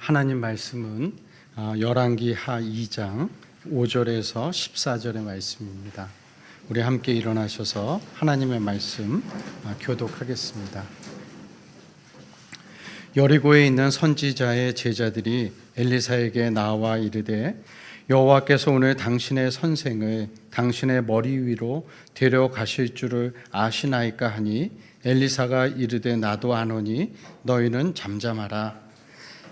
하나님 말씀은 열왕기하 2장 5절에서 14절의 말씀입니다. 우리 함께 일어나셔서 하나님의 말씀 교독하겠습니다. 여리고에 있는 선지자의 제자들이 엘리사에게 나와 이르되 여호와께서 오늘 당신의 선생을 당신의 머리 위로 데려가실 줄을 아시나이까 하니 엘리사가 이르되 나도 아노니 너희는 잠잠하라.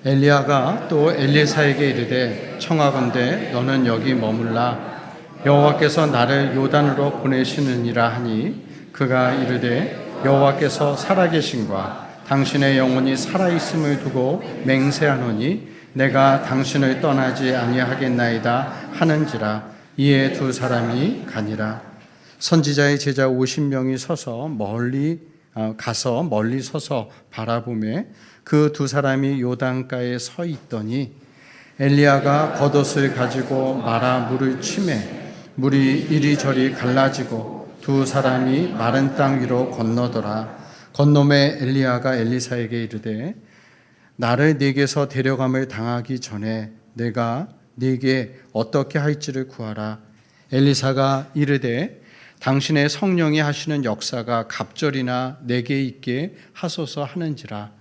엘리야가 또 엘리사에게 이르되 청하건대 너는 여기 머물라. 여호와께서 나를 요단으로 보내시느니라 하니 그가 이르되 여호와께서 살아계신과 당신의 영혼이 살아있음을 두고 맹세하노니 내가 당신을 떠나지 아니하겠나이다 하는지라. 이에 두 사람이 가니라. 선지자의 제자 50명이 서서 멀리 서서 바라보매 그 두 사람이 요단가에 서 있더니 엘리야가 겉옷을 가지고 말아 물을 치매 물이 이리저리 갈라지고 두 사람이 마른 땅 위로 건너더라. 건너매 엘리야가 엘리사에게 이르되 나를 네게서 데려감을 당하기 전에 내가 네게 어떻게 할지를 구하라. 엘리사가 이르되 당신의 성령이 하시는 역사가 갑절이나 내게 있게 하소서 하는지라.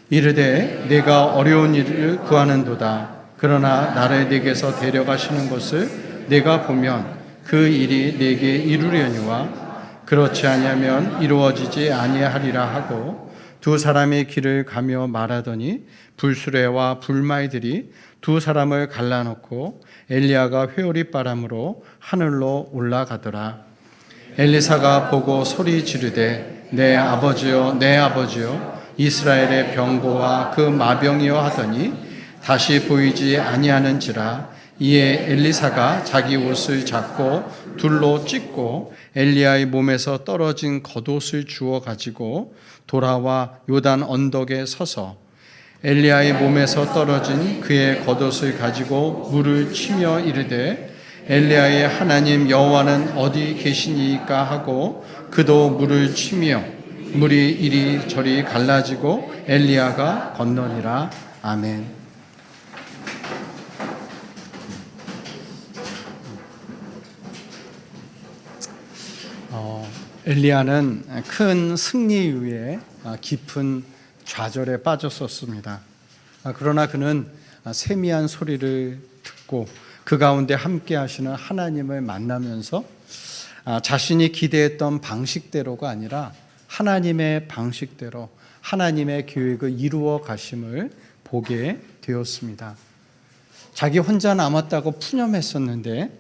이르되 내가 어려운 일을 구하는도다. 그러나 나를 네게서 데려가시는 것을 내가 보면 그 일이 내게 이루려니와 그렇지 아니하면 이루어지지 아니하리라 하고 두 사람의 길을 가며 말하더니 불수레와 불말들이 두 사람을 갈라놓고 엘리야가 회오리 바람으로 하늘로 올라가더라. 엘리사가 보고 소리 지르되 내 아버지여 내 아버지여 이스라엘의 병고와 그 마병이여 하더니 다시 보이지 아니하는지라. 이에 엘리사가 자기 옷을 잡고 둘로 찢고 엘리야의 몸에서 떨어진 겉옷을 주워 가지고 돌아와 요단 언덕에 서서 엘리야의 몸에서 떨어진 그의 겉옷을 가지고 물을 치며 이르되 엘리야의 하나님 여호와는 어디 계시니까 하고 그도 물을 치며 물이 이리저리 갈라지고 엘리야가 건너니라. 아멘. 엘리야는 큰 승리 이후에 깊은 좌절에 빠졌었습니다. 그러나 그는 세미한 소리를 듣고 그 가운데 함께 하시는 하나님을 만나면서 자신이 기대했던 방식대로가 아니라 하나님의 방식대로 하나님의 계획을 이루어 가심을 보게 되었습니다. 자기 혼자 남았다고 푸념했었는데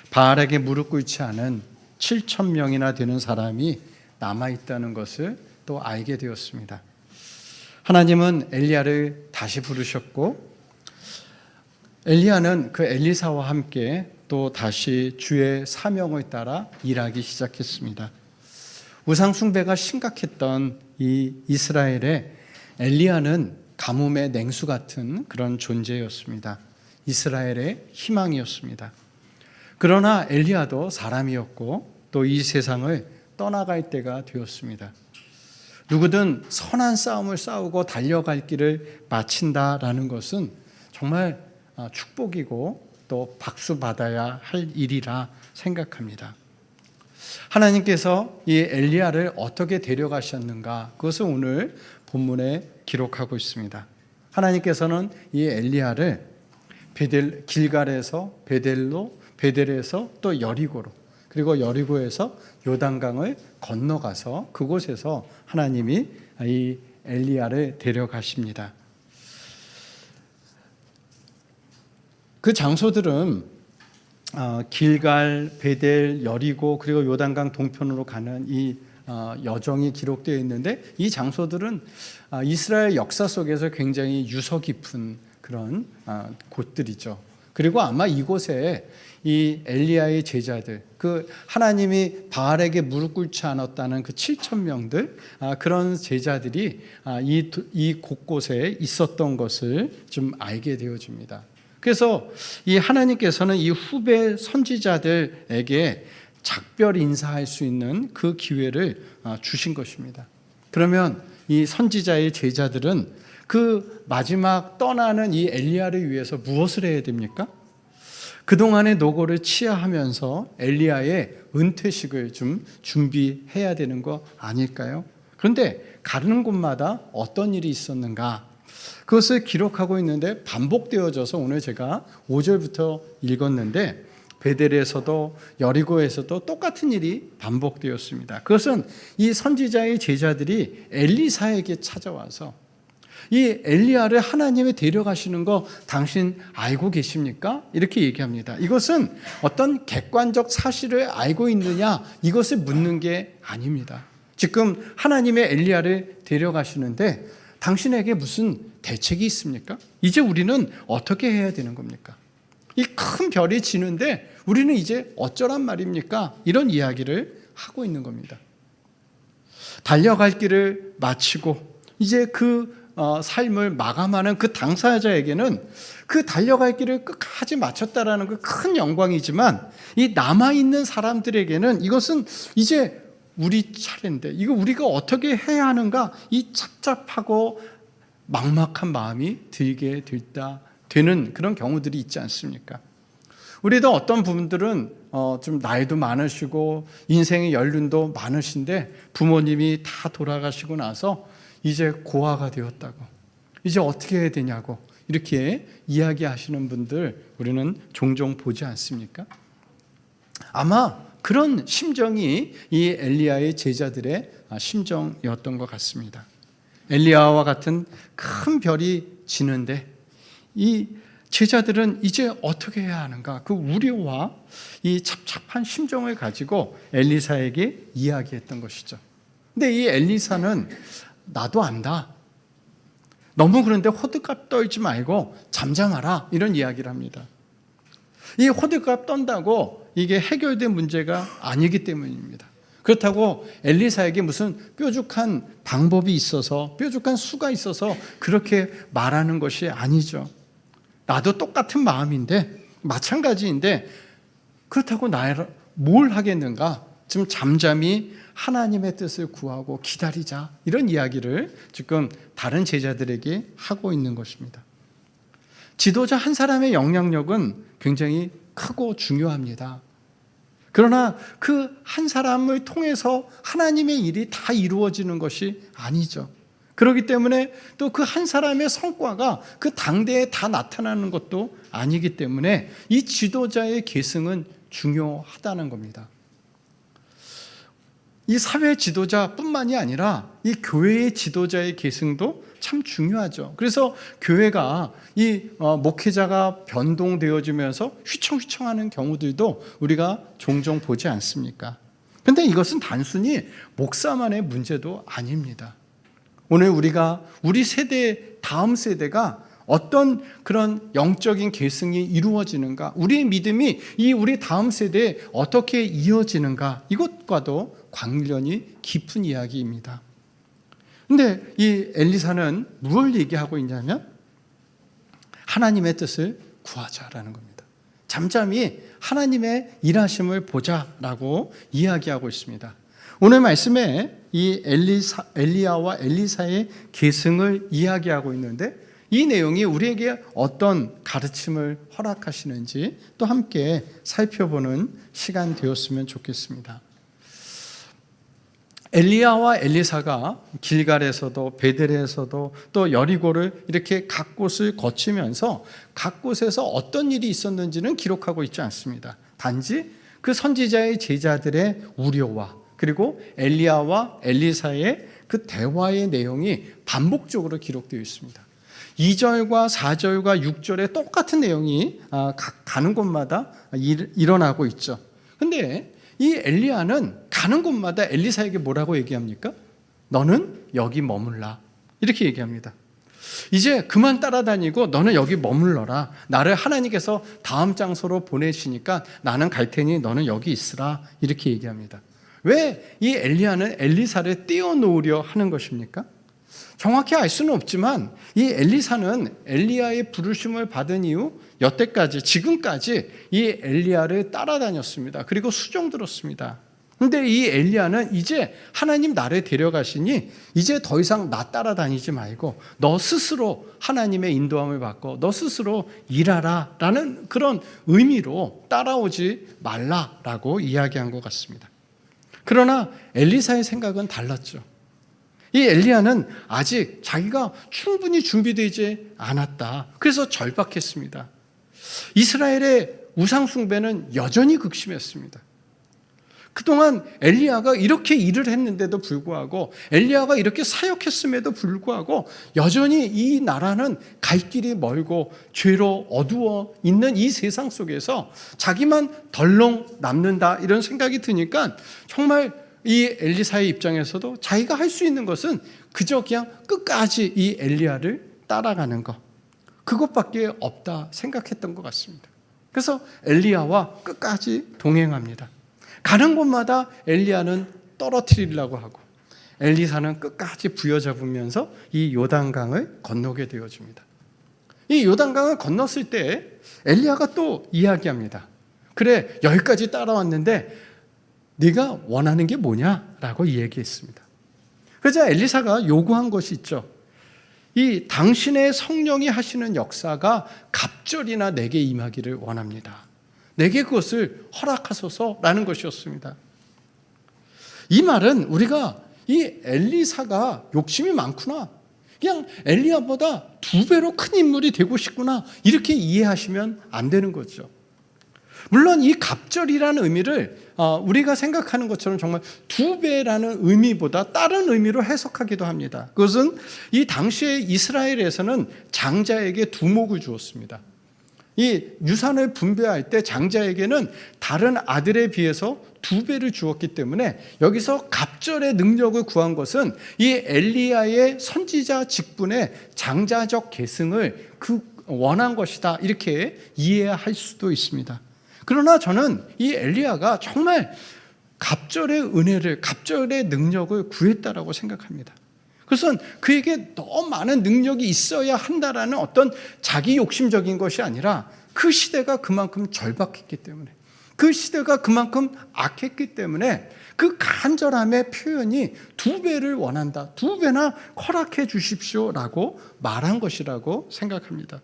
바알에게 무릎 꿇지 않은 7,000명이나 되는 사람이 남아있다는 것을 또 알게 되었습니다. 하나님은 엘리야를 다시 부르셨고 엘리야는 그 엘리사와 함께 또 다시 주의 사명을 따라 일하기 시작했습니다. 우상 숭배가 심각했던 이 이스라엘에 엘리야는 가뭄의 냉수 같은 그런 존재였습니다. 이스라엘의 희망이었습니다. 그러나 엘리야도 사람이었고 또 이 세상을 떠나갈 때가 되었습니다. 누구든 선한 싸움을 싸우고 달려갈 길을 마친다라는 것은 정말 축복이고 또 박수 받아야 할 일이라 생각합니다. 하나님께서 이 엘리야를 어떻게 데려가셨는가, 그것을 오늘 본문에 기록하고 있습니다. 하나님께서는 이 엘리야를 길갈에서 베델에서 또 여리고로, 그리고 여리고에서 요단강을 건너가서 그곳에서 하나님이 이 엘리야를 데려가십니다. 그 장소들은 길갈, 베델, 여리고 그리고 요단강 동편으로 가는 이 여정이 기록되어 있는데 이 장소들은 이스라엘 역사 속에서 굉장히 유서 깊은 그런 곳들이죠. 그리고 아마 이곳에 이 엘리야의 제자들, 그 하나님이 바알에게 무릎 꿇지 않았다는 그 7,000명들, 그런 제자들이 이 곳곳에 있었던 것을 좀 알게 되어집니다. 그래서 이 하나님께서는 이 후배 선지자들에게 작별 인사할 수 있는 그 기회를 주신 것입니다. 그러면 이 선지자의 제자들은 그 마지막 떠나는 이 엘리야를 위해서 무엇을 해야 됩니까? 그동안의 노고를 치하하면서 엘리야의 은퇴식을 좀 준비해야 되는 거 아닐까요? 그런데 가는 곳마다 어떤 일이 있었는가? 그것을 기록하고 있는데 반복되어져서 오늘 제가 5절부터 읽었는데 베델에서도 여리고에서도 똑같은 일이 반복되었습니다. 그것은 이 선지자의 제자들이 엘리사에게 찾아와서 이 엘리야를 하나님이 데려가시는 거 당신 알고 계십니까? 이렇게 얘기합니다. 이것은 어떤 객관적 사실을 알고 있느냐 이것을 묻는 게 아닙니다. 지금 하나님의 엘리야를 데려가시는데 당신에게 무슨 대책이 있습니까? 이제 우리는 어떻게 해야 되는 겁니까? 이 큰 별이 지는데 우리는 이제 어쩌란 말입니까? 이런 이야기를 하고 있는 겁니다. 달려갈 길을 마치고 이제 그 삶을 마감하는 그 당사자에게는 그 달려갈 길을 끝까지 마쳤다라는 그 큰 영광이지만 이 남아있는 사람들에게는 이것은 이제 우리 차례인데 이거 우리가 어떻게 해야 하는가 이 착잡하고 막막한 마음이 들게 되는 그런 경우들이 있지 않습니까? 우리도 어떤 분들은 좀 나이도 많으시고 인생의 연륜도 많으신데 부모님이 다 돌아가시고 나서 이제 고아가 되었다고 이제 어떻게 해야 되냐고 이렇게 이야기하시는 분들 우리는 종종 보지 않습니까? 아마 그런 심정이 이 엘리야의 제자들의 심정이었던 것 같습니다. 엘리야와 같은 큰 별이 지는데 이 제자들은 이제 어떻게 해야 하는가 그 우려와 이 착잡한 심정을 가지고 엘리사에게 이야기했던 것이죠. 근데 이 엘리사는 나도 안다. 너무 그런데 호들갑 떨지 말고 잠잠하라 이런 이야기를 합니다. 이 호들갑 떤다고 이게 해결된 문제가 아니기 때문입니다. 그렇다고 엘리사에게 무슨 뾰족한 방법이 있어서 뾰족한 수가 있어서 그렇게 말하는 것이 아니죠. 나도 똑같은 마음인데 마찬가지인데 그렇다고 뭘 하겠는가? 좀 잠잠히 하나님의 뜻을 구하고 기다리자 이런 이야기를 지금 다른 제자들에게 하고 있는 것입니다. 지도자 한 사람의 영향력은 굉장히 크고 중요합니다. 그러나 그 한 사람을 통해서 하나님의 일이 다 이루어지는 것이 아니죠. 그렇기 때문에 또 그 한 사람의 성과가 그 당대에 다 나타나는 것도 아니기 때문에 이 지도자의 계승은 중요하다는 겁니다. 이 사회 지도자뿐만이 아니라 이 교회의 지도자의 계승도 참 중요하죠. 그래서 교회가 이 목회자가 변동되어지면서 휘청휘청하는 경우들도 우리가 종종 보지 않습니까? 그런데 이것은 단순히 목사만의 문제도 아닙니다. 오늘 우리가 우리 세대, 다음 세대가 어떤 그런 영적인 계승이 이루어지는가, 우리의 믿음이 이 우리 다음 세대에 어떻게 이어지는가, 이것과도 관련이 깊은 이야기입니다. 근데 이 엘리사는 무엇을 얘기하고 있냐면 하나님의 뜻을 구하자라는 겁니다. 잠잠히 하나님의 일하심을 보자라고 이야기하고 있습니다. 오늘 말씀에 이 엘리야와 엘리사의 계승을 이야기하고 있는데 이 내용이 우리에게 어떤 가르침을 허락하시는지 또 함께 살펴보는 시간 되었으면 좋겠습니다. 엘리야와 엘리사가 길갈에서도 베델에서도 또 여리고를 이렇게 각 곳을 거치면서 각 곳에서 어떤 일이 있었는지는 기록하고 있지 않습니다. 단지 그 선지자의 제자들의 우려와 그리고 엘리야와 엘리사의 그 대화의 내용이 반복적으로 기록되어 있습니다. 2절과 4절과 6절에 똑같은 내용이 가는 곳마다 일어나고 있죠. 그런데 이 엘리야는 가는 곳마다 엘리사에게 뭐라고 얘기합니까? 너는 여기 머물라 이렇게 얘기합니다. 이제 그만 따라다니고 너는 여기 머물러라. 나를 하나님께서 다음 장소로 보내시니까 나는 갈 테니 너는 여기 있으라 이렇게 얘기합니다. 왜 이 엘리야는 엘리사를 띄워놓으려 하는 것입니까? 정확히 알 수는 없지만 이 엘리사는 엘리야의 부르심을 받은 이후 여태까지 지금까지 이 엘리야를 따라다녔습니다. 그리고 수종 들었습니다. 근데 이 엘리야는 이제 하나님 나라에 데려가시니 이제 더 이상 나 따라다니지 말고 너 스스로 하나님의 인도함을 받고 너 스스로 일하라 라는 그런 의미로 따라오지 말라라고 이야기한 것 같습니다. 그러나 엘리사의 생각은 달랐죠. 이 엘리야는 아직 자기가 충분히 준비되지 않았다. 그래서 절박했습니다. 이스라엘의 우상 숭배는 여전히 극심했습니다. 그동안 엘리야가 이렇게 일을 했는데도 불구하고 엘리야가 이렇게 사역했음에도 불구하고 여전히 이 나라는 갈 길이 멀고 죄로 어두워 있는 이 세상 속에서 자기만 덜렁 남는다 이런 생각이 드니까 정말 이 엘리사의 입장에서도 자기가 할 수 있는 것은 그저 그냥 끝까지 이 엘리야를 따라가는 것, 그것밖에 없다 생각했던 것 같습니다. 그래서 엘리야와 끝까지 동행합니다. 가는 곳마다 엘리야는 떨어뜨리려고 하고 엘리사는 끝까지 부여잡으면서 이 요단강을 건너게 되어집니다. 이 요단강을 건넜을 때 엘리야가 또 이야기합니다. 그래, 여기까지 따라왔는데 네가 원하는 게 뭐냐라고 이야기했습니다. 그러자 엘리사가 요구한 것이 있죠. 이 당신의 성령이 하시는 역사가 갑절이나 내게 임하기를 원합니다. 내게 그것을 허락하소서라는 것이었습니다. 이 말은 우리가 이 엘리사가 욕심이 많구나, 그냥 엘리야보다 2배로 큰 인물이 되고 싶구나, 이렇게 이해하시면 안 되는 거죠. 물론 이 갑절이라는 의미를 우리가 생각하는 것처럼 정말 2배라는 의미보다 다른 의미로 해석하기도 합니다. 그것은 이 당시에 이스라엘에서는 장자에게 두목을 주었습니다. 이 유산을 분배할 때 장자에게는 다른 아들에 비해서 2배를 주었기 때문에 여기서 갑절의 능력을 구한 것은 이 엘리야의 선지자 직분의 장자적 계승을 원한 것이다, 이렇게 이해할 수도 있습니다. 그러나 저는 이 엘리야가 정말 갑절의 은혜를, 갑절의 능력을 구했다라고 생각합니다. 그것은 그에게 더 많은 능력이 있어야 한다라는 어떤 자기 욕심적인 것이 아니라 그 시대가 그만큼 절박했기 때문에, 그 시대가 그만큼 악했기 때문에 그 간절함의 표현이 2배를 원한다, 2배나 허락해 주십시오라고 말한 것이라고 생각합니다.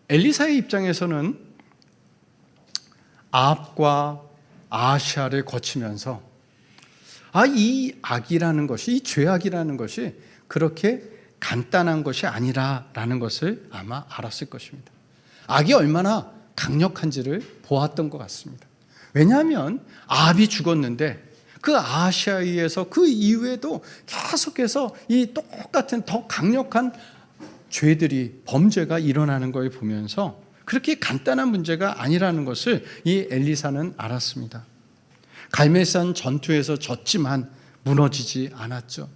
엘리사의 입장에서는 아합과 아하시아를 거치면서 이 악이라는 것이, 이 죄악이라는 것이 그렇게 간단한 것이 아니라라는 것을 아마 알았을 것입니다. 악이 얼마나 강력한지를 보았던 것 같습니다. 왜냐하면 아합이 죽었는데 그 아하시아에 의해서 그 이후에도 계속해서 이 똑같은 더 강력한 죄들이, 범죄가 일어나는 걸 보면서 그렇게 간단한 문제가 아니라는 것을 이 엘리사는 알았습니다. 갈멜산 전투에서 졌지만 무너지지 않았죠.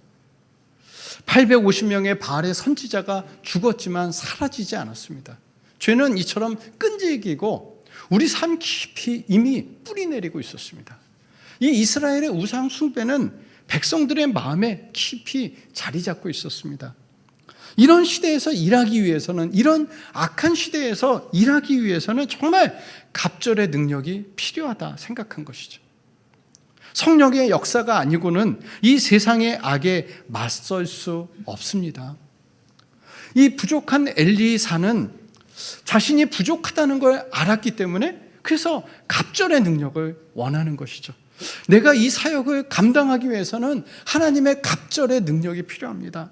850명의 바알의 선지자가 죽었지만 사라지지 않았습니다. 죄는 이처럼 끈질기고 우리 삶 깊이 이미 뿌리 내리고 있었습니다. 이 이스라엘의 우상 숭배는 백성들의 마음에 깊이 자리 잡고 있었습니다. 이런 시대에서 일하기 위해서는, 이런 악한 시대에서 일하기 위해서는 정말 갑절의 능력이 필요하다 생각한 것이죠. 성령의 역사가 아니고는 이 세상의 악에 맞설 수 없습니다. 이 부족한 엘리사는 자신이 부족하다는 걸 알았기 때문에 그래서 갑절의 능력을 원하는 것이죠. 내가 이 사역을 감당하기 위해서는 하나님의 갑절의 능력이 필요합니다.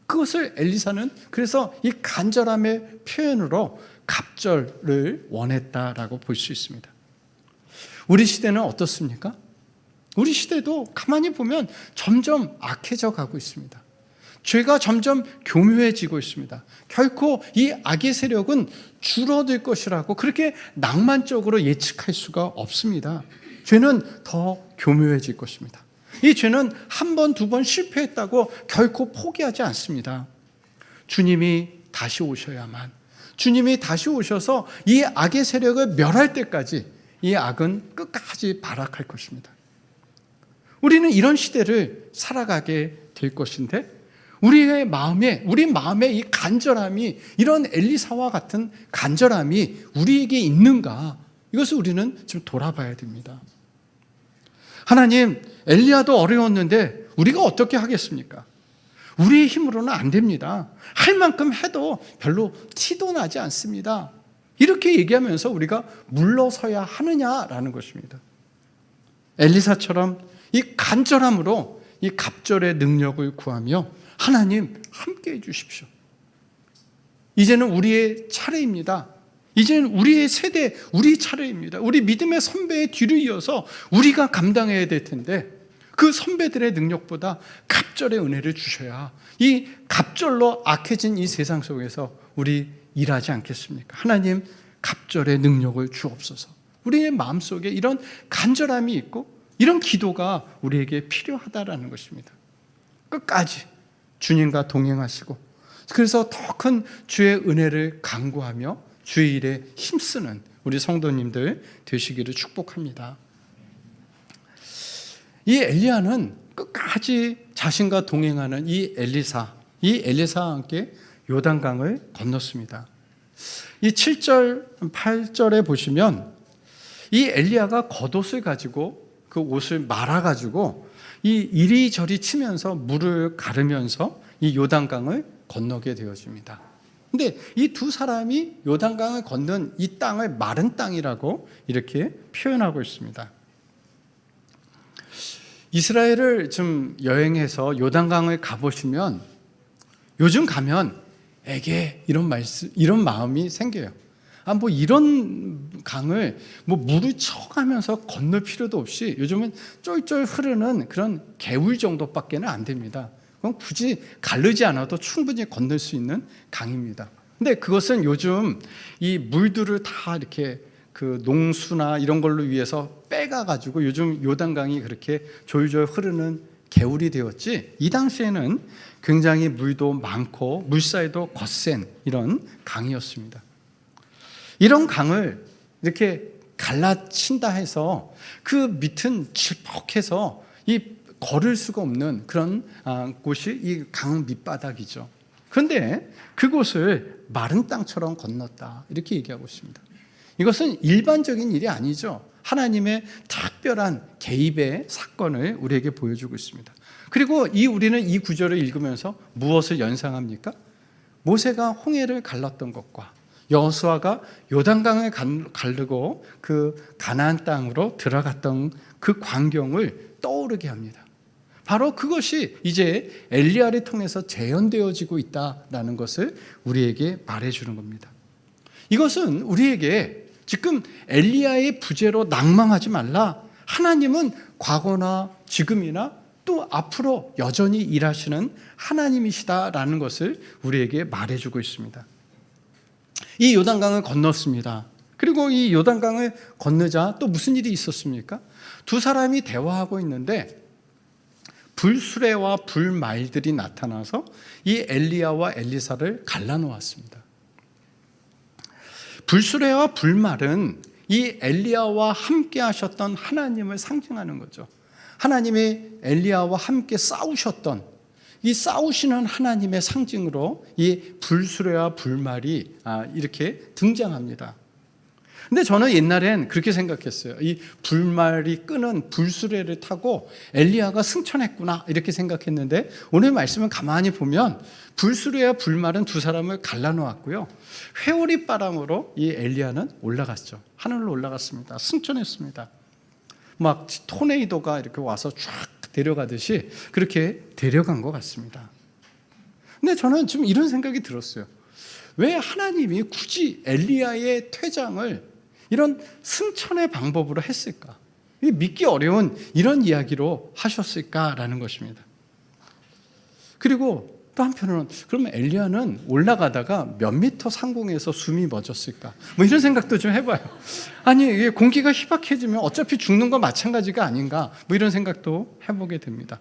그것을 엘리사는 그래서 이 간절함의 표현으로 갑절을 원했다라고 볼 수 있습니다. 우리 시대는 어떻습니까? 우리 시대도 가만히 보면 점점 악해져 가고 있습니다. 죄가 점점 교묘해지고 있습니다. 결코 이 악의 세력은 줄어들 것이라고 그렇게 낭만적으로 예측할 수가 없습니다. 죄는 더 교묘해질 것입니다. 이 죄는 한 번, 2번 실패했다고 결코 포기하지 않습니다. 주님이 다시 오셔야만, 주님이 다시 오셔서 이 악의 세력을 멸할 때까지 이 악은 끝까지 발악할 것입니다. 우리는 이런 시대를 살아가게 될 것인데 우리 마음에 이 간절함이, 이런 엘리사와 같은 간절함이 우리에게 있는가? 이것을 우리는 좀 돌아봐야 됩니다. 하나님, 엘리야도 어려웠는데 우리가 어떻게 하겠습니까? 우리의 힘으로는 안 됩니다. 할 만큼 해도 별로 티도 나지 않습니다. 이렇게 얘기하면서 우리가 물러서야 하느냐라는 것입니다. 엘리사처럼 이 간절함으로 이 갑절의 능력을 구하며 하나님 함께 해 주십시오. 이제는 우리의 차례입니다. 이제는 우리의 세대, 우리 차례입니다. 우리 믿음의 선배의 뒤를 이어서 우리가 감당해야 될 텐데 그 선배들의 능력보다 갑절의 은혜를 주셔야 이 갑절로 악해진 이 세상 속에서 우리 일하지 않겠습니까? 하나님, 갑절의 능력을 주옵소서. 우리의 마음속에 이런 간절함이 있고 이런 기도가 우리에게 필요하다라는 것입니다. 끝까지 주님과 동행하시고, 그래서 더 큰 주의 은혜를 간구하며 주의 일에 힘쓰는 우리 성도님들 되시기를 축복합니다. 이 엘리야는 끝까지 자신과 동행하는 이 엘리사와 함께 요단강을 건넜습니다. 이 7절, 8절에 보시면 이 엘리야가 겉옷을 가지고 그 옷을 말아가지고 이 이리저리 치면서 물을 가르면서 이 요단강을 건너게 되어집니다. 근데 이 두 사람이 요단강을 건넌 이 땅을 마른 땅이라고 이렇게 표현하고 있습니다. 이스라엘을 좀 여행해서 요단강을 가보시면 요즘 가면 에게 이런 마음이 생겨요. 뭐 이런 강을 뭐 물을 쳐가면서 건널 필요도 없이 요즘은 쫄쫄 흐르는 그런 개울 정도밖에는 안 됩니다. 그럼 굳이 가르지 않아도 충분히 건널 수 있는 강입니다. 근데 그것은 요즘 이 물들을 다 이렇게 그 농수나 이런 걸로 위해서 빼가가지고 요즘 요단강이 그렇게 졸졸 흐르는 개울이 되었지, 이 당시에는 굉장히 물도 많고 물사이도 거센 이런 강이었습니다. 이런 강을 이렇게 갈라친다 해서 그 밑은 질퍽해서 이 걸을 수가 없는 그런 곳이 이 강 밑바닥이죠. 그런데 그곳을 마른 땅처럼 건넜다, 이렇게 얘기하고 있습니다. 이것은 일반적인 일이 아니죠. 하나님의 특별한 개입의 사건을 우리에게 보여주고 있습니다. 그리고 우리는 이 구절을 읽으면서 무엇을 연상합니까? 모세가 홍해를 갈랐던 것과 여호수아가 요단강을 가르고 그 가나안 땅으로 들어갔던 그 광경을 떠오르게 합니다. 바로 그것이 이제 엘리야를 통해서 재현되어지고 있다라는 것을 우리에게 말해주는 겁니다. 이것은 우리에게 지금 엘리야의 부재로 낭망하지 말라, 하나님은 과거나 지금이나 또 앞으로 여전히 일하시는 하나님이시다라는 것을 우리에게 말해주고 있습니다. 이 요단강을 건넜습니다. 그리고 이 요단강을 건너자 또 무슨 일이 있었습니까? 두 사람이 대화하고 있는데 불수레와 불말들이 나타나서 이 엘리야와 엘리사를 갈라놓았습니다. 불수레와 불말은 이 엘리야와 함께 하셨던 하나님을 상징하는 거죠. 하나님이 엘리야와 함께 싸우셨던 이 싸우시는 하나님의 상징으로 이 불수레와 불말이 이렇게 등장합니다. 근데 저는 옛날엔 그렇게 생각했어요. 이 불말이 끄는 불수레를 타고 엘리야가 승천했구나, 이렇게 생각했는데 오늘 말씀을 가만히 보면 불수레와 불말은 두 사람을 갈라놓았고요, 회오리 바람으로 이 엘리야는 올라갔죠. 하늘로 올라갔습니다. 승천했습니다. 막 토네이도가 이렇게 와서 쫙 데려가듯이 그렇게 데려간 것 같습니다. 근데 저는 좀 이런 생각이 들었어요. 왜 하나님이 굳이 엘리야의 퇴장을 이런 승천의 방법으로 했을까? 믿기 어려운 이런 이야기로 하셨을까라는 것입니다. 그리고 또 한편으로는 그러면 엘리야는 올라가다가 몇 미터 상공에서 숨이 멎었을까? 뭐 이런 생각도 좀 해봐요. 아니, 이게 공기가 희박해지면 어차피 죽는 거 마찬가지가 아닌가? 뭐 이런 생각도 해보게 됩니다.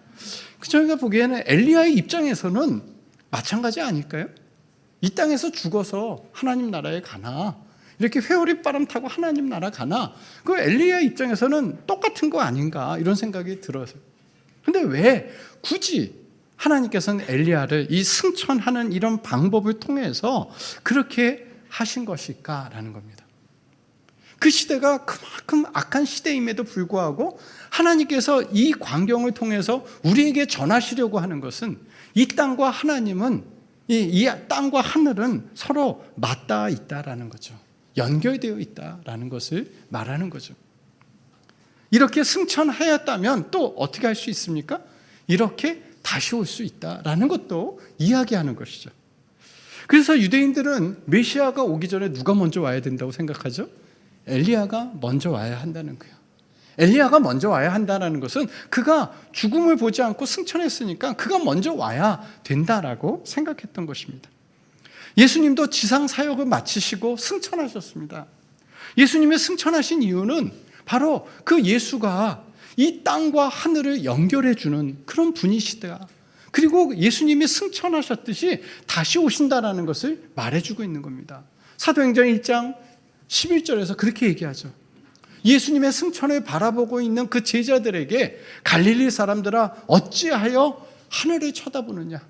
저희가 보기에는 엘리야의 입장에서는 마찬가지 아닐까요? 이 땅에서 죽어서 하나님 나라에 가나? 이렇게 회오리 바람 타고 하나님 나라 가나? 그 엘리야 입장에서는 똑같은 거 아닌가? 이런 생각이 들어서. 근데 왜 굳이 하나님께서는 엘리야를 이 승천하는 이런 방법을 통해서 그렇게 하신 것일까라는 겁니다. 그 시대가 그만큼 악한 시대임에도 불구하고 하나님께서 이 광경을 통해서 우리에게 전하시려고 하는 것은 이 땅과 하나님은 이 땅과 하늘은 서로 맞닿아 있다라는 거죠. 연결되어 있다라는 것을 말하는 거죠. 이렇게 승천하였다면 또 어떻게 할 수 있습니까? 이렇게 다시 올 수 있다라는 것도 이야기하는 것이죠. 그래서 유대인들은 메시아가 오기 전에 누가 먼저 와야 된다고 생각하죠? 엘리야가 먼저 와야 한다는 거예요. 엘리야가 먼저 와야 한다는 것은 그가 죽음을 보지 않고 승천했으니까 그가 먼저 와야 된다라고 생각했던 것입니다. 예수님도 지상 사역을 마치시고 승천하셨습니다. 예수님이 승천하신 이유는 바로 그 예수가 이 땅과 하늘을 연결해 주는 그런 분이시다. 그리고 예수님이 승천하셨듯이 다시 오신다라는 것을 말해주고 있는 겁니다. 사도행전 1장 11절에서 그렇게 얘기하죠. 예수님의 승천을 바라보고 있는 그 제자들에게 갈릴리 사람들아 어찌하여 하늘을 쳐다보느냐.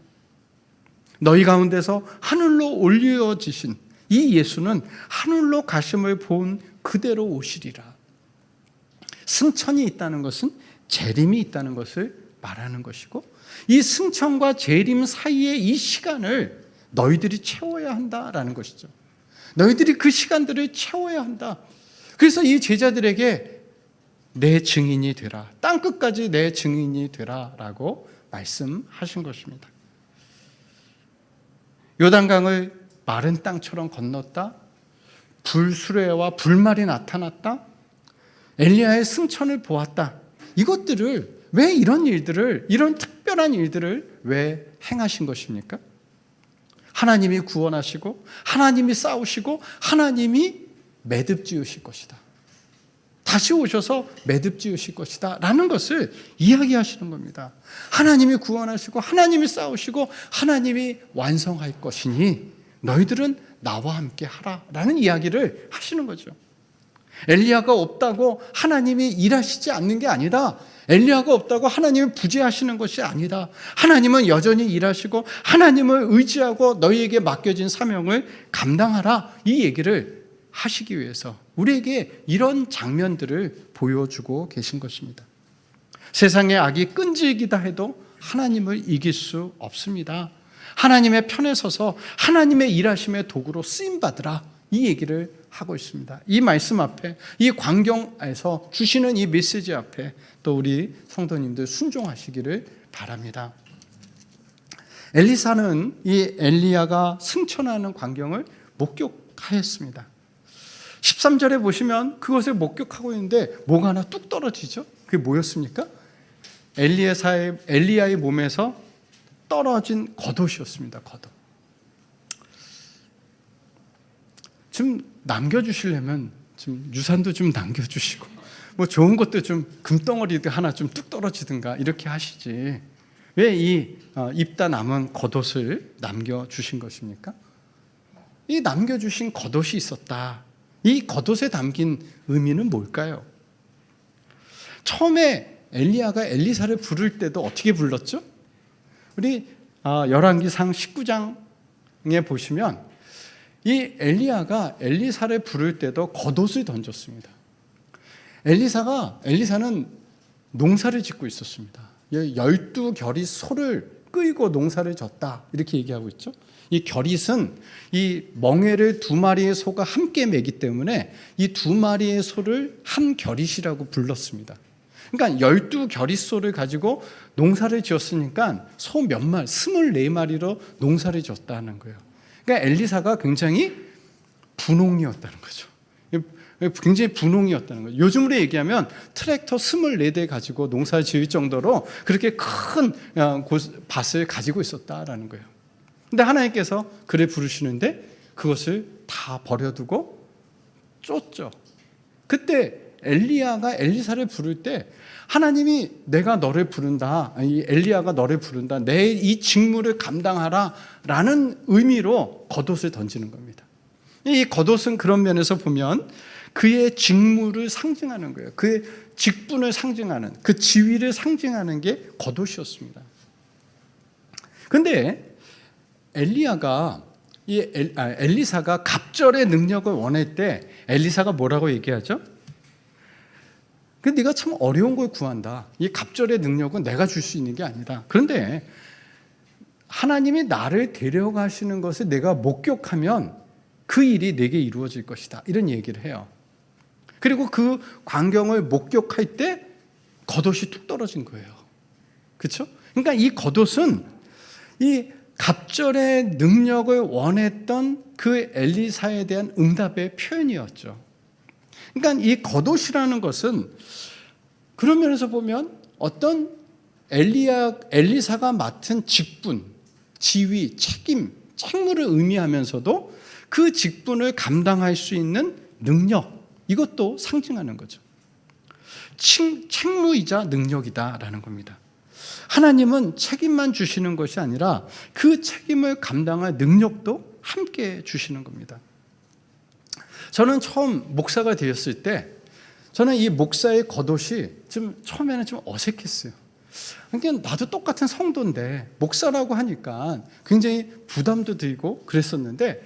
너희 가운데서 하늘로 올려지신 이 예수는 하늘로 가심을 본 그대로 오시리라. 승천이 있다는 것은 재림이 있다는 것을 말하는 것이고 이 승천과 재림 사이의 이 시간을 너희들이 채워야 한다라는 것이죠. 너희들이 그 시간들을 채워야 한다. 그래서 이 제자들에게 내 증인이 되라. 땅끝까지 내 증인이 되라 라고 말씀하신 것입니다. 요단강을 마른 땅처럼 건넜다. 불수레와 불말이 나타났다. 엘리야의 승천을 보았다. 이것들을 왜 이런 일들을 이런 특별한 일들을 왜 행하신 것입니까? 하나님이 구원하시고 하나님이 싸우시고 하나님이 매듭 지으실 것이다. 다시 오셔서 매듭 지으실 것이다 라는 것을 이야기하시는 겁니다. 하나님이 구원하시고 하나님이 싸우시고 하나님이 완성할 것이니 너희들은 나와 함께 하라 라는 이야기를 하시는 거죠. 엘리야가 없다고 하나님이 일하시지 않는 게 아니라 엘리야가 없다고 하나님이 부재하시는 것이 아니다. 하나님은 여전히 일하시고 하나님을 의지하고 너희에게 맡겨진 사명을 감당하라. 이 얘기를 하시기 위해서 우리에게 이런 장면들을 보여주고 계신 것입니다. 세상의 악이 끈질기다 해도 하나님을 이길 수 없습니다. 하나님의 편에 서서 하나님의 일하심의 도구로 쓰임받으라. 이 얘기를 하고 있습니다. 이 말씀 앞에 이 광경에서 주시는 이 메시지 앞에 또 우리 성도님들 순종하시기를 바랍니다. 엘리사는 이 엘리야가 승천하는 광경을 목격하였습니다. 13절에 보시면 그것을 목격하고 있는데 뭐가 하나 뚝 떨어지죠? 그게 뭐였습니까? 엘리야의 몸에서 떨어진 겉옷이었습니다. 겉옷. 좀 남겨주시려면 좀 유산도 좀 남겨주시고 뭐 좋은 것도 좀 금덩어리도 하나 좀 뚝 떨어지든가 이렇게 하시지 왜 이 입다 남은 겉옷을 남겨주신 것입니까? 이 남겨주신 겉옷이 있었다. 이 겉옷에 담긴 의미는 뭘까요? 처음에 엘리야가 엘리사를 부를 때도 어떻게 불렀죠? 우리 열왕기상 19장에 보시면 이 엘리야가 엘리사를 부를 때도 겉옷을 던졌습니다. 엘리사는 농사를 짓고 있었습니다. 12겨릿 소를 끌고 농사를 졌다 이렇게 얘기하고 있죠. 이 겨릿은 이 멍에를 2마리의 소가 함께 매기 때문에 이 2마리의 소를 한 겨릿이라고 불렀습니다. 그러니까 12겨릿 소를 가지고 농사를 지었으니까 소 몇 마리, 24마리로 농사를 졌다는 거예요. 그러니까 엘리사가 굉장히 분홍이었다는 거죠. 굉장히 분홍이었다는 거예요. 요즘으로 얘기하면 트랙터 24대 가지고 농사를 지을 정도로 그렇게 큰 밭을 가지고 있었다라는 거예요. 근데 하나님께서 그래 부르시는데 그것을 다 버려두고 쫓죠. 그때 엘리야가 엘리사를 부를 때 하나님이 내가 너를 부른다, 엘리야가 너를 부른다, 내 이 직무를 감당하라 라는 의미로 겉옷을 던지는 겁니다. 이 겉옷은 그런 면에서 보면 그의 직무를 상징하는 거예요. 그의 직분을 상징하는, 그 지위를 상징하는 게 겉옷이었습니다. 근데 엘리사가 갑절의 능력을 원할 때 엘리사가 뭐라고 얘기하죠? 네가 참 어려운 걸 구한다. 이 갑절의 능력은 내가 줄 수 있는 게 아니다. 그런데 하나님이 나를 데려가시는 것을 내가 목격하면 그 일이 내게 이루어질 것이다. 이런 얘기를 해요. 그리고 그 광경을 목격할 때 겉옷이 툭 떨어진 거예요. 그렇죠? 그러니까 이 겉옷은 이 갑절의 능력을 원했던 그 엘리사에 대한 응답의 표현이었죠. 그러니까 이 겉옷이라는 것은 그런 면에서 보면 어떤 엘리사가 맡은 직분, 지위, 책임, 책무를 의미하면서도 그 직분을 감당할 수 있는 능력, 이것도 상징하는 거죠. 책무이자 능력이다라는 겁니다. 하나님은 책임만 주시는 것이 아니라 그 책임을 감당할 능력도 함께 주시는 겁니다. 저는 처음 목사가 되었을 때 저는 이 목사의 겉옷이 처음에는 좀 어색했어요. 그러니까 나도 똑같은 성도인데 목사라고 하니까 굉장히 부담도 들고 그랬었는데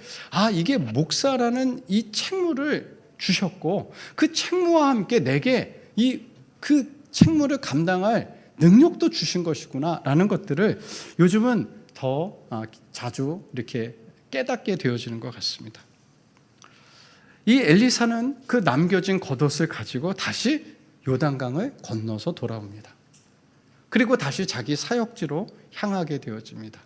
이게 목사라는 이 책무를 주셨고 그 책무와 함께 내게 그 책무를 감당할 능력도 주신 것이구나라는 것들을 요즘은 더 자주 이렇게 깨닫게 되어지는 것 같습니다. 이 엘리사는 그 남겨진 겉옷을 가지고 다시 요단강을 건너서 돌아옵니다. 그리고 다시 자기 사역지로 향하게 되어집니다.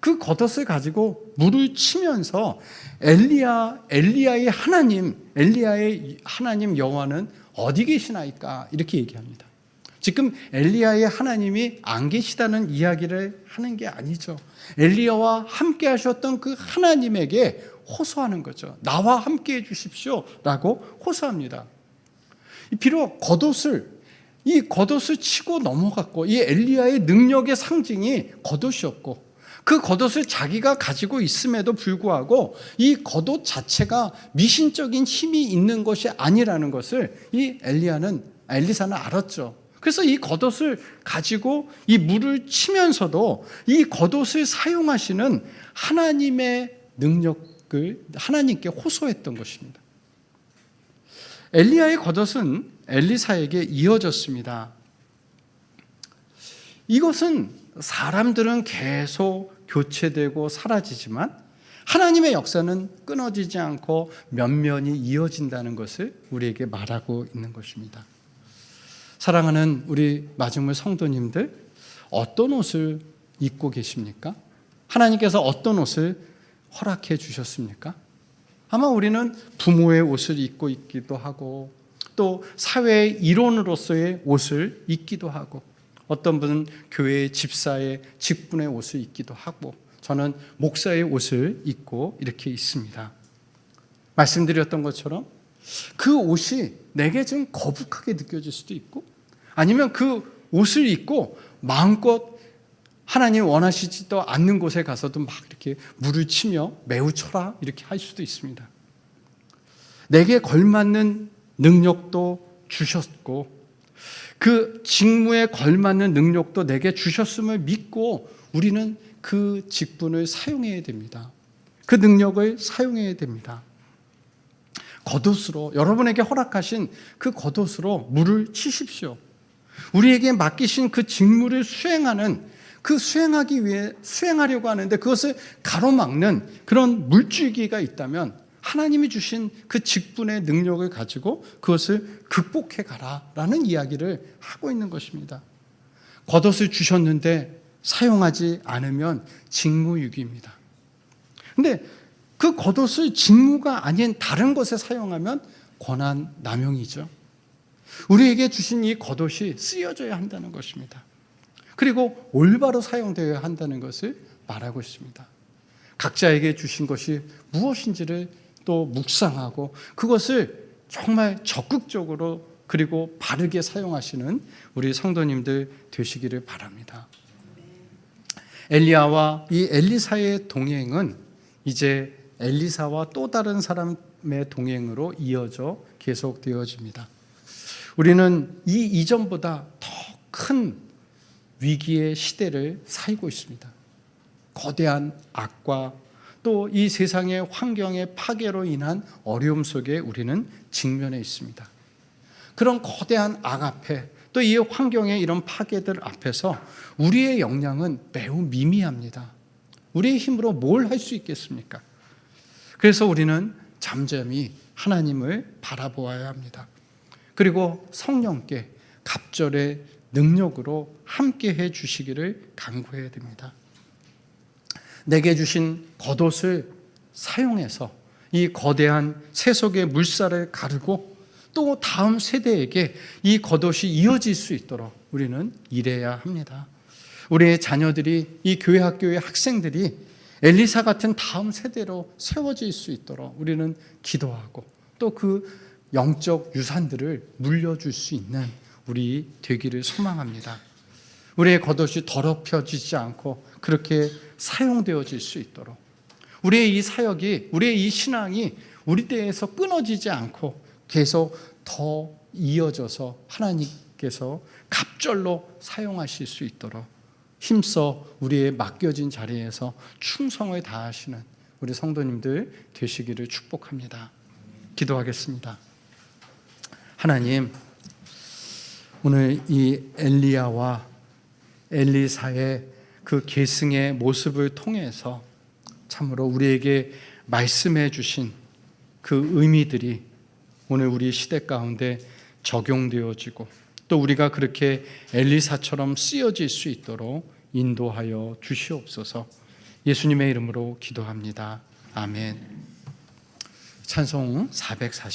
그 겉옷을 가지고 물을 치면서 엘리야의 하나님 여호와는 어디 계시나이까 이렇게 얘기합니다. 지금 엘리야의 하나님이 안 계시다는 이야기를 하는 게 아니죠. 엘리야와 함께 하셨던 그 하나님에게 호소하는 거죠. 나와 함께 해주십시오 라고 호소합니다. 비록 이 겉옷을 치고 넘어갔고 이 엘리야의 능력의 상징이 겉옷이었고 그 겉옷을 자기가 가지고 있음에도 불구하고 이 겉옷 자체가 미신적인 힘이 있는 것이 아니라는 것을 이 엘리사는 알았죠. 그래서 이 겉옷을 가지고 이 물을 치면서도 이 겉옷을 사용하시는 하나님의 능력을 하나님께 호소했던 것입니다. 엘리야의 겉옷은 엘리사에게 이어졌습니다. 이것은 사람들은 계속 교체되고 사라지지만 하나님의 역사는 끊어지지 않고 면면이 이어진다는 것을 우리에게 말하고 있는 것입니다. 사랑하는 우리 마중물 성도님들, 어떤 옷을 입고 계십니까? 하나님께서 어떤 옷을 허락해 주셨습니까? 아마 우리는 부모의 옷을 입고 있기도 하고 또 사회의 일원으로서의 옷을 입기도 하고 어떤 분은 교회의 집사의 직분의 옷을 입기도 하고 저는 목사의 옷을 입고 이렇게 있습니다. 말씀드렸던 것처럼 그 옷이 내게 좀 거북하게 느껴질 수도 있고 아니면 그 옷을 입고 마음껏 하나님 원하시지도 않는 곳에 가서도 막 이렇게 물을 치며 매우 쳐라 이렇게 할 수도 있습니다. 내게 걸맞는 능력도 주셨고 그 직무에 걸맞는 능력도 내게 주셨음을 믿고 우리는 그 직분을 사용해야 됩니다. 그 능력을 사용해야 됩니다. 겉옷으로 여러분에게 허락하신 그 겉옷으로 물을 치십시오. 우리에게 맡기신 그 직무를 수행하려고 하는데 그것을 가로막는 그런 물줄기가 있다면 하나님이 주신 그 직분의 능력을 가지고 그것을 극복해 가라라는 이야기를 하고 있는 것입니다. 겉옷을 주셨는데 사용하지 않으면 직무유기입니다. 그런데 그 겉옷을 직무가 아닌 다른 것에 사용하면 권한 남용이죠. 우리에게 주신 이 겉옷이 쓰여져야 한다는 것입니다. 그리고 올바로 사용되어야 한다는 것을 말하고 있습니다. 각자에게 주신 것이 무엇인지를 또 묵상하고 그것을 정말 적극적으로 그리고 바르게 사용하시는 우리 성도님들 되시기를 바랍니다. 엘리야와 이 엘리사의 동행은 이제 엘리사와 또 다른 사람의 동행으로 이어져 계속되어집니다. 우리는 이 이전보다 더 큰 위기의 시대를 살고 있습니다. 거대한 악과 또 이 세상의 환경의 파괴로 인한 어려움 속에 우리는 직면해 있습니다. 그런 거대한 악 앞에 또 이 환경의 이런 파괴들 앞에서 우리의 역량은 매우 미미합니다. 우리의 힘으로 뭘 할 수 있겠습니까? 그래서 우리는 잠잠히 하나님을 바라보아야 합니다. 그리고 성령께 갑절의 능력으로 함께해 주시기를 간구해야 됩니다. 내게 주신 겉옷을 사용해서 이 거대한 세속의 물살을 가르고 또 다음 세대에게 이 겉옷이 이어질 수 있도록 우리는 일해야 합니다. 우리의 자녀들이, 이 교회 학교의 학생들이 엘리사 같은 다음 세대로 세워질 수 있도록 우리는 기도하고 또 그 영적 유산들을 물려줄 수 있는 우리 되기를 소망합니다. 우리의 겉옷이 더럽혀지지 않고 그렇게 사용되어질 수 있도록 우리의 이 사역이, 우리의 이 신앙이 우리 때에서 끊어지지 않고 계속 더 이어져서 하나님께서 갑절로 사용하실 수 있도록 힘써 우리의 맡겨진 자리에서 충성을 다하시는 우리 성도님들 되시기를 축복합니다. 기도하겠습니다. 하나님, 오늘 이 엘리야와 엘리사의 그 계승의 모습을 통해서 참으로 우리에게 말씀해 주신 그 의미들이 오늘 우리 시대 가운데 적용되어지고 또 우리가 그렇게 엘리사처럼 쓰여질 수 있도록 인도하여 주시옵소서. 예수님의 이름으로 기도합니다. 아멘. 찬송 440